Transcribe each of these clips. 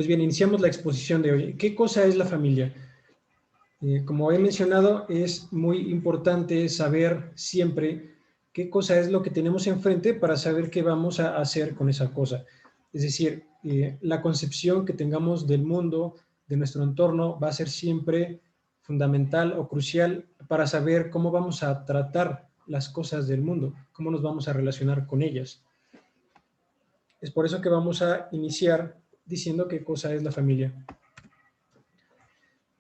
Pues bien, iniciamos la exposición de hoy. ¿Qué cosa es la familia? Como he mencionado, es muy importante saber siempre qué cosa es lo que tenemos enfrente para saber qué vamos a hacer con esa cosa. Es decir, la concepción que tengamos del mundo, de nuestro entorno, va a ser siempre fundamental o crucial para saber cómo vamos a tratar las cosas del mundo, cómo nos vamos a relacionar con ellas. Es por eso que vamos a iniciar diciendo qué cosa es la familia.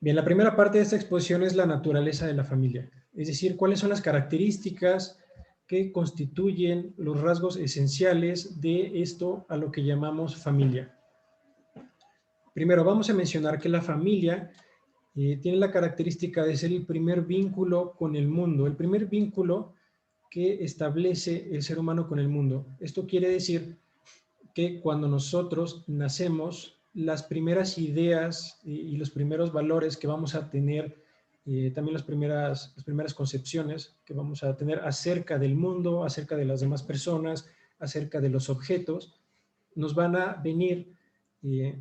Bien, la primera parte de esta exposición es la naturaleza de la familia, es decir, cuáles son las características que constituyen los rasgos esenciales de esto a lo que llamamos familia. Primero, vamos a mencionar que la familia tiene la característica de ser el primer vínculo con el mundo, el primer vínculo que establece el ser humano con el mundo. Esto quiere decir que cuando nosotros nacemos, las primeras ideas y los primeros valores que vamos a tener, también las primeras concepciones que vamos a tener acerca del mundo, acerca de las demás personas, acerca de los objetos, nos van a venir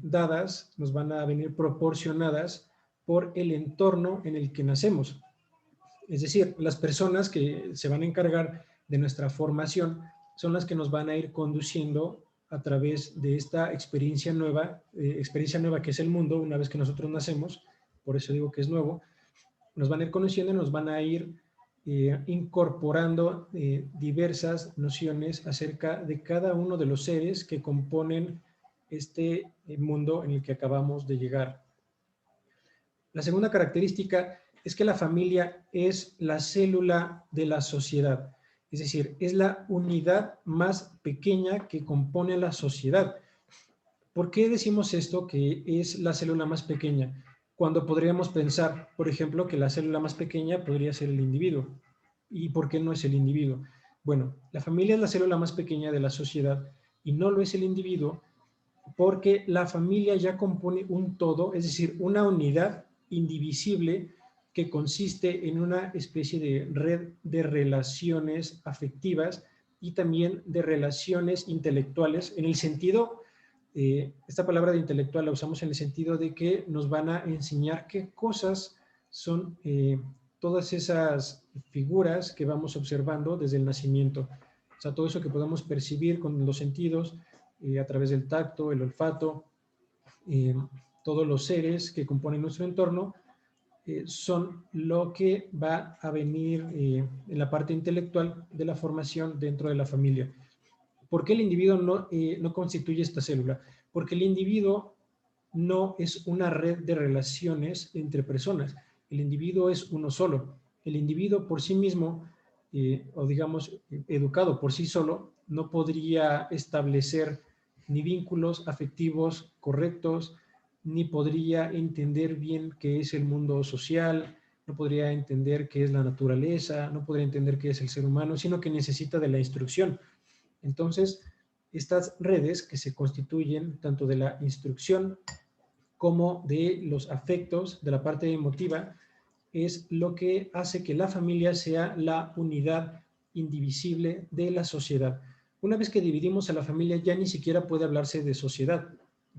dadas, nos van a venir proporcionadas por el entorno en el que nacemos. Es decir, las personas que se van a encargar de nuestra formación son las que nos van a ir conduciendo a través de esta experiencia nueva que es el mundo una vez que nosotros nacemos, por eso digo que es nuevo, nos van a ir conociendo y nos van a ir incorporando diversas nociones acerca de cada uno de los seres que componen este mundo en el que acabamos de llegar. La segunda característica es que la familia es la célula de la sociedad, es decir, es la unidad más pequeña que compone la sociedad. ¿Por qué decimos esto que es la célula más pequeña? Cuando podríamos pensar, por ejemplo, que la célula más pequeña podría ser el individuo. ¿Y por qué no es el individuo? Bueno, la familia es la célula más pequeña de la sociedad y no lo es el individuo porque la familia ya compone un todo, es decir, una unidad indivisible que consiste en una especie de red de relaciones afectivas y también de relaciones intelectuales, en el sentido, esta palabra de intelectual la usamos en el sentido de que nos van a enseñar qué cosas son todas esas figuras que vamos observando desde el nacimiento. O sea, todo eso que podemos percibir con los sentidos, a través del tacto, el olfato, todos los seres que componen nuestro entorno, son lo que va a venir en la parte intelectual de la formación dentro de la familia. ¿Por qué el individuo no constituye esta célula? Porque el individuo no es una red de relaciones entre personas. El individuo es uno solo. El individuo por sí mismo, o digamos, educado por sí solo, no podría establecer ni vínculos afectivos correctos, ni podría entender bien qué es el mundo social, no podría entender qué es la naturaleza, no podría entender qué es el ser humano, sino que necesita de la instrucción. Entonces, estas redes que se constituyen tanto de la instrucción como de los afectos, de la parte emotiva, es lo que hace que la familia sea la unidad indivisible de la sociedad. Una vez que dividimos a la familia, ya ni siquiera puede hablarse de sociedad.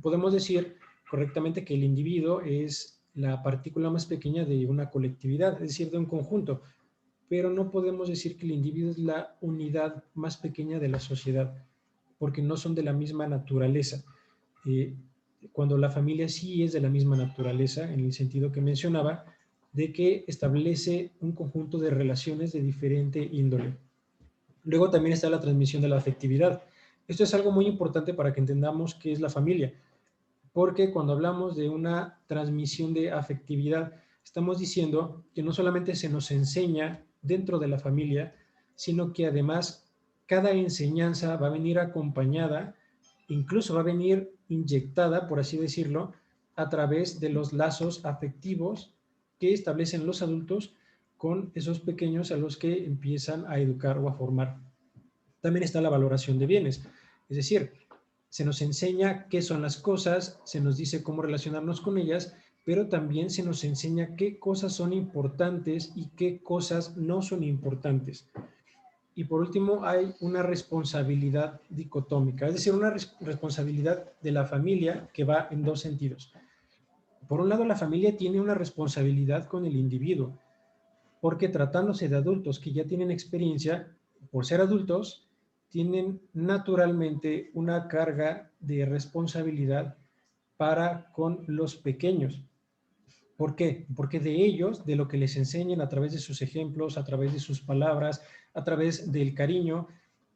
Podemos decir correctamente que el individuo es la partícula más pequeña de una colectividad, es decir, de un conjunto, pero no podemos decir que el individuo es la unidad más pequeña de la sociedad, porque no son de la misma naturaleza. Cuando la familia sí es de la misma naturaleza, en el sentido que mencionaba, de que establece un conjunto de relaciones de diferente índole. Luego también está la transmisión de la afectividad. Esto es algo muy importante para que entendamos qué es la familia, porque cuando hablamos de una transmisión de afectividad, estamos diciendo que no solamente se nos enseña dentro de la familia, sino que además cada enseñanza va a venir acompañada, incluso va a venir inyectada, por así decirlo, a través de los lazos afectivos que establecen los adultos con esos pequeños a los que empiezan a educar o a formar. También está la valoración de bienes, es decir, se nos enseña qué son las cosas, se nos dice cómo relacionarnos con ellas, pero también se nos enseña qué cosas son importantes y qué cosas no son importantes. Y por último, hay una responsabilidad dicotómica, es decir, una responsabilidad de la familia que va en dos sentidos. Por un lado, la familia tiene una responsabilidad con el individuo, porque tratándose de adultos que ya tienen experiencia, por ser adultos, tienen naturalmente una carga de responsabilidad para con los pequeños. ¿Por qué? Porque de ellos, de lo que les enseñen a través de sus ejemplos, a través de sus palabras, a través del cariño,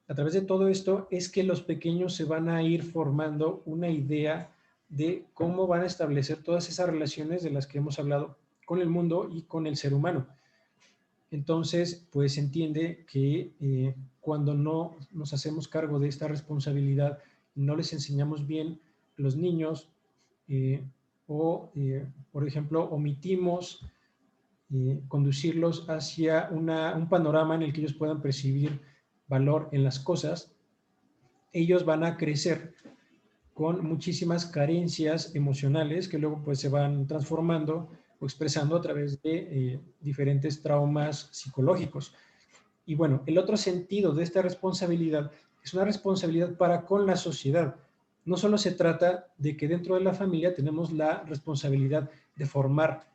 a través de todo esto, es que los pequeños se van a ir formando una idea de cómo van a establecer todas esas relaciones de las que hemos hablado con el mundo y con el ser humano. Entonces, pues se entiende que cuando no nos hacemos cargo de esta responsabilidad, no les enseñamos bien a los niños, eh, por ejemplo, omitimos conducirlos hacia un panorama en el que ellos puedan percibir valor en las cosas, ellos van a crecer con muchísimas carencias emocionales que luego pues se van transformando o expresando a través de diferentes traumas psicológicos. Y bueno, el otro sentido de esta responsabilidad es una responsabilidad para con la sociedad. No solo se trata de que dentro de la familia tenemos la responsabilidad de formar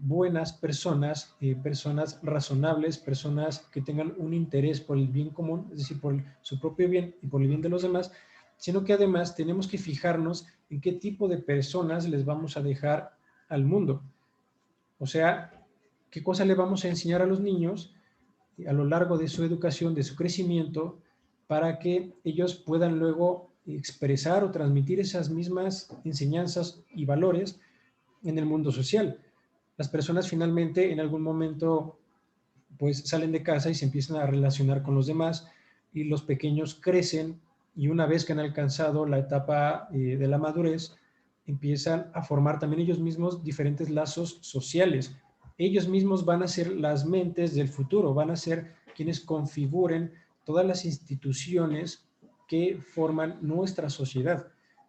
buenas personas, personas razonables, personas que tengan un interés por el bien común, es decir, por su propio bien y por el bien de los demás, sino que además tenemos que fijarnos en qué tipo de personas les vamos a dejar al mundo. O sea, qué cosa le vamos a enseñar a los niños a lo largo de su educación, de su crecimiento, para que ellos puedan luego expresar o transmitir esas mismas enseñanzas y valores en el mundo social. Las personas finalmente en algún momento pues salen de casa y se empiezan a relacionar con los demás y los pequeños crecen y una vez que han alcanzado la etapa de la madurez, empiezan a formar también ellos mismos diferentes lazos sociales. Ellos mismos van a ser las mentes del futuro, van a ser quienes configuren todas las instituciones que forman nuestra sociedad.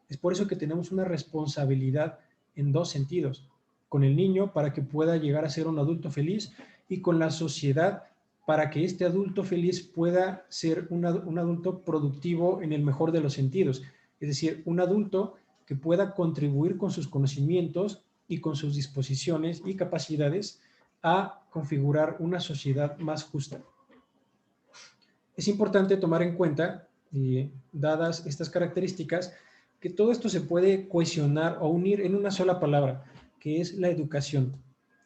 Es por eso que tenemos una responsabilidad en dos sentidos, con el niño para que pueda llegar a ser un adulto feliz y con la sociedad para que este adulto feliz pueda ser un adulto productivo en el mejor de los sentidos, es decir, un adulto que pueda contribuir con sus conocimientos y con sus disposiciones y capacidades a configurar una sociedad más justa. Es importante tomar en cuenta, dadas estas características, que todo esto se puede cohesionar o unir en una sola palabra, que es la educación.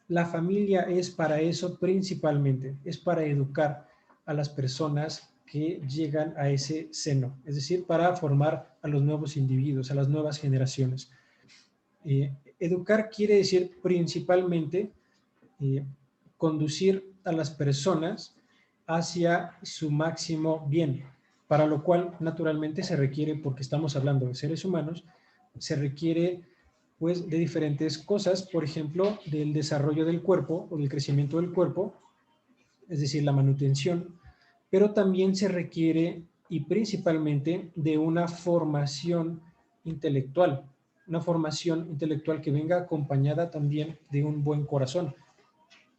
La familia es para eso principalmente, es para educar a las personas que llegan a ese seno, es decir, para formar a los nuevos individuos, a las nuevas generaciones. Educar quiere decir principalmente conducir a las personas hacia su máximo bien, para lo cual naturalmente se requiere, porque estamos hablando de seres humanos, se requiere pues de diferentes cosas, por ejemplo, del desarrollo del cuerpo o del crecimiento del cuerpo, es decir, la manutención, pero también se requiere y principalmente de una formación intelectual que venga acompañada también de un buen corazón.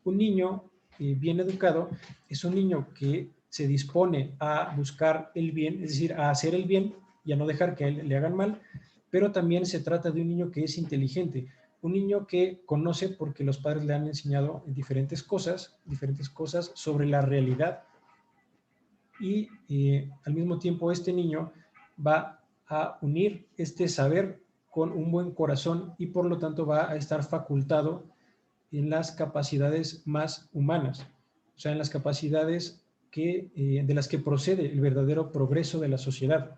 Un niño bien educado es un niño que se dispone a buscar el bien, es decir, a hacer el bien y a no dejar que a él le hagan mal, pero también se trata de un niño que es inteligente, un niño que conoce porque los padres le han enseñado diferentes cosas sobre la realidad y al mismo tiempo este niño va a unir este saber con un buen corazón y por lo tanto va a estar facultado en las capacidades más humanas, o sea, en las capacidades de las que procede el verdadero progreso de la sociedad.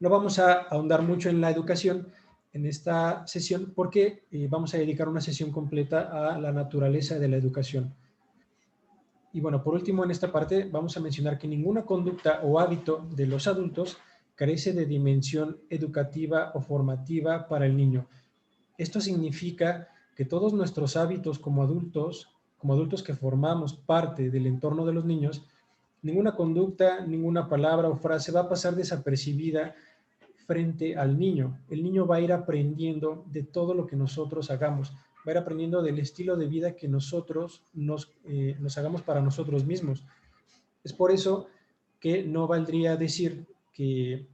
No vamos a ahondar mucho en la educación en esta sesión porque vamos a dedicar una sesión completa a la naturaleza de la educación. Y bueno, por último, en esta parte vamos a mencionar que ninguna conducta o hábito de los adultos carece de dimensión educativa o formativa para el niño. Esto significa que todos nuestros hábitos como adultos que formamos parte del entorno de los niños, ninguna conducta, ninguna palabra o frase va a pasar desapercibida frente al niño. El niño va a ir aprendiendo de todo lo que nosotros hagamos, va a ir aprendiendo del estilo de vida que nosotros nos hagamos para nosotros mismos. Es por eso que no valdría decir que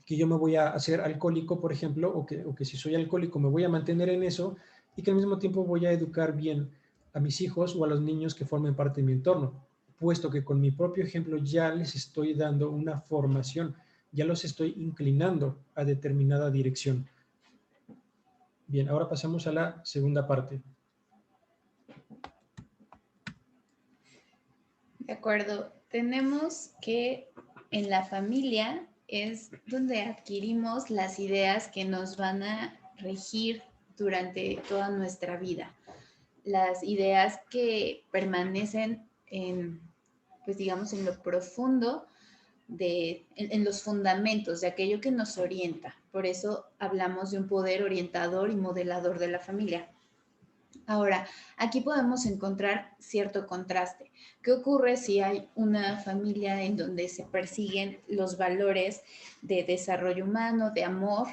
yo me voy a hacer alcohólico, por ejemplo, o que si soy alcohólico me voy a mantener en eso y que al mismo tiempo voy a educar bien a mis hijos o a los niños que formen parte de mi entorno, puesto que con mi propio ejemplo ya les estoy dando una formación, ya los estoy inclinando a determinada dirección. Bien, ahora pasamos a la segunda parte. De acuerdo, tenemos que en la familia es donde adquirimos las ideas que nos van a regir durante toda nuestra vida. Las ideas que permanecen en, pues digamos, en lo profundo en los fundamentos de aquello que nos orienta. Por eso hablamos de un poder orientador y modelador de la familia. Ahora, aquí podemos encontrar cierto contraste. ¿Qué ocurre si hay una familia en donde se persiguen los valores de desarrollo humano, de amor,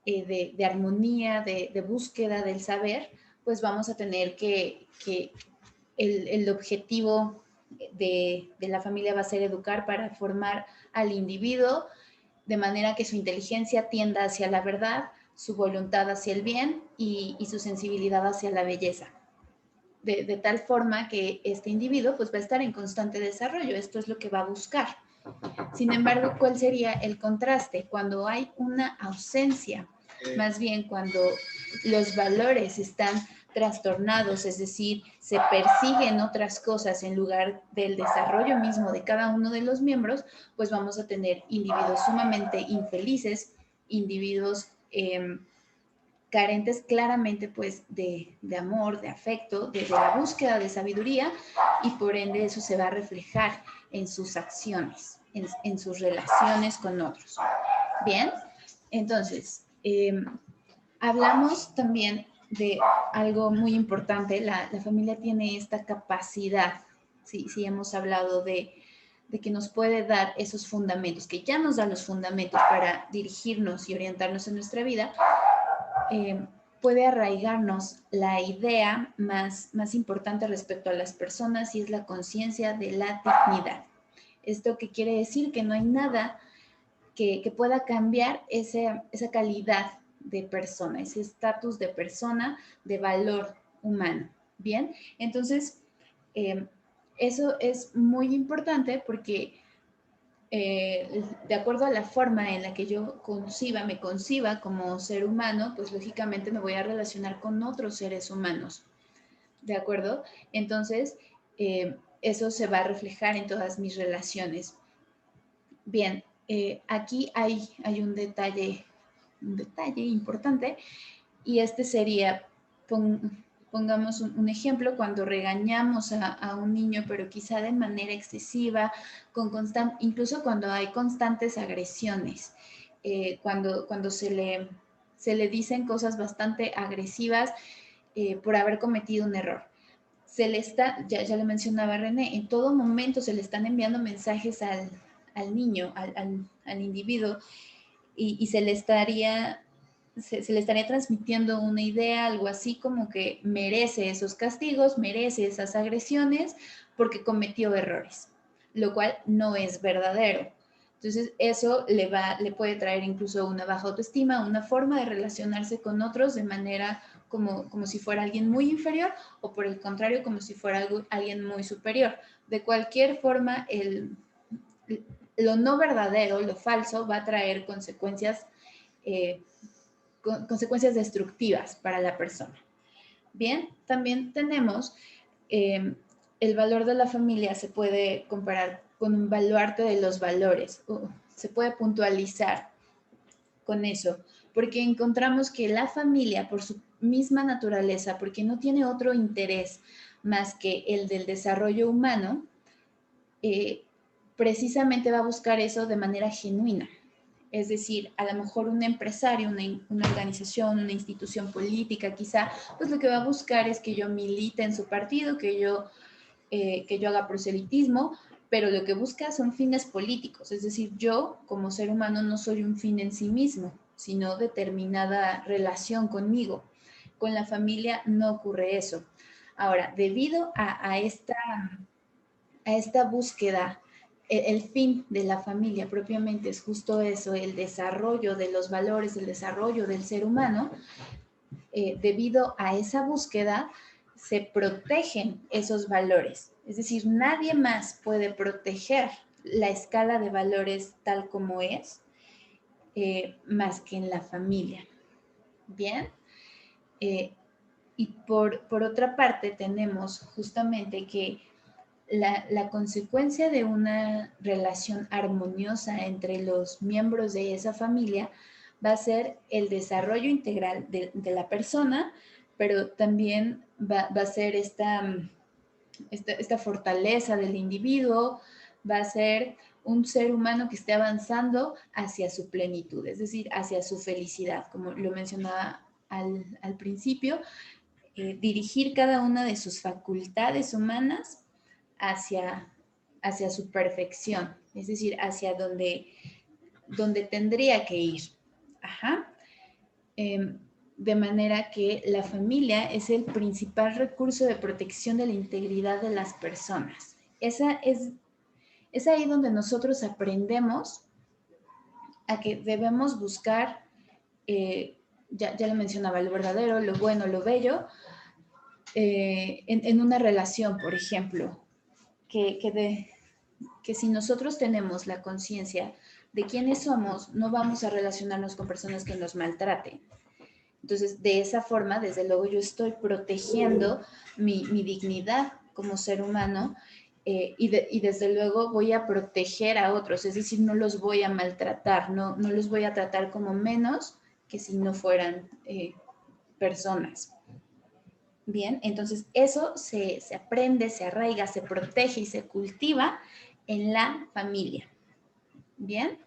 de armonía, de búsqueda del saber? Pues vamos a tener que el objetivo de la familia va a ser educar para formar al individuo de manera que su inteligencia tienda hacia la verdad, su voluntad hacia el bien y su sensibilidad hacia la belleza. De tal forma que este individuo pues va a estar en constante desarrollo. Esto es lo que va a buscar. Sin embargo, ¿cuál sería el contraste? Cuando hay una ausencia, más bien cuando los valores están trastornados, es decir, se persiguen otras cosas en lugar del desarrollo mismo de cada uno de los miembros, pues vamos a tener individuos sumamente infelices, individuos carentes claramente pues de amor, de afecto, de la búsqueda de sabiduría y por ende eso se va a reflejar en sus acciones, en sus relaciones con otros. Bien, entonces, hablamos también de algo muy importante, la familia tiene esta capacidad, sí, hemos hablado de que nos puede dar esos fundamentos, que ya nos da los fundamentos para dirigirnos y orientarnos en nuestra vida, puede arraigarnos la idea más importante respecto a las personas y es la conciencia de la dignidad. ¿Esto qué quiere decir? Que no hay nada que pueda cambiar esa calidad de persona, ese estatus de persona, de valor humano. Bien, entonces, eso es muy importante porque de acuerdo a la forma en la que yo me conciba como ser humano, pues lógicamente me voy a relacionar con otros seres humanos. ¿De acuerdo? Entonces, eso se va a reflejar en todas mis relaciones. Bien, aquí hay un detalle importante y este sería, pongamos un ejemplo, cuando regañamos a un niño, pero quizá de manera excesiva, incluso cuando hay constantes agresiones, cuando se le dicen cosas bastante agresivas por haber cometido un error. Se le está, ya le mencionaba René, en todo momento se le están enviando mensajes al niño, al individuo, y se le estaría transmitiendo una idea, algo así como que merece esos castigos, merece esas agresiones porque cometió errores, lo cual no es verdadero. Entonces, eso le puede traer incluso una baja autoestima, una forma de relacionarse con otros de manera como si fuera alguien muy inferior o por el contrario, como si fuera alguien muy superior. De cualquier forma, lo no verdadero, lo falso, va a traer consecuencias destructivas para la persona. Bien, también tenemos el valor de la familia se puede comparar con un baluarte de los valores, se puede puntualizar con eso, porque encontramos que la familia, por su misma naturaleza, porque no tiene otro interés más que el del desarrollo humano, precisamente va a buscar eso de manera genuina. Es decir, a lo mejor un empresario, una organización, una institución política, quizá, pues lo que va a buscar es que yo milite en su partido, que yo haga proselitismo, pero lo que busca son fines políticos. Es decir, yo como ser humano no soy un fin en sí mismo, sino determinada relación conmigo. Con la familia no ocurre eso. Ahora, debido a esta búsqueda el fin de la familia propiamente es justo eso, el desarrollo de los valores, el desarrollo del ser humano. Debido a esa búsqueda, se protegen esos valores. Es decir, nadie más puede proteger la escala de valores tal como es, más que en la familia. Bien. Y por otra parte tenemos justamente que la consecuencia de una relación armoniosa entre los miembros de esa familia va a ser el desarrollo integral de la persona, pero también va a ser esta fortaleza del individuo, va a ser un ser humano que esté avanzando hacia su plenitud, es decir, hacia su felicidad, como lo mencionaba al principio, dirigir cada una de sus facultades humanas hacia, hacia su perfección, es decir, hacia donde tendría que ir. Ajá. De manera que la familia es el principal recurso de protección de la integridad de las personas. Es ahí donde nosotros aprendemos a que debemos buscar, ya lo mencionaba, lo verdadero, lo bueno, lo bello, en una relación, por ejemplo, que si nosotros tenemos la conciencia de quiénes somos, no vamos a relacionarnos con personas que nos maltraten. Entonces, de esa forma, desde luego, yo estoy protegiendo mi dignidad como ser humano, y desde luego voy a proteger a otros, es decir, no los voy a maltratar, no los voy a tratar como menos que si no fueran personas. Bien, entonces eso se aprende, se arraiga, se protege y se cultiva en la familia. Bien.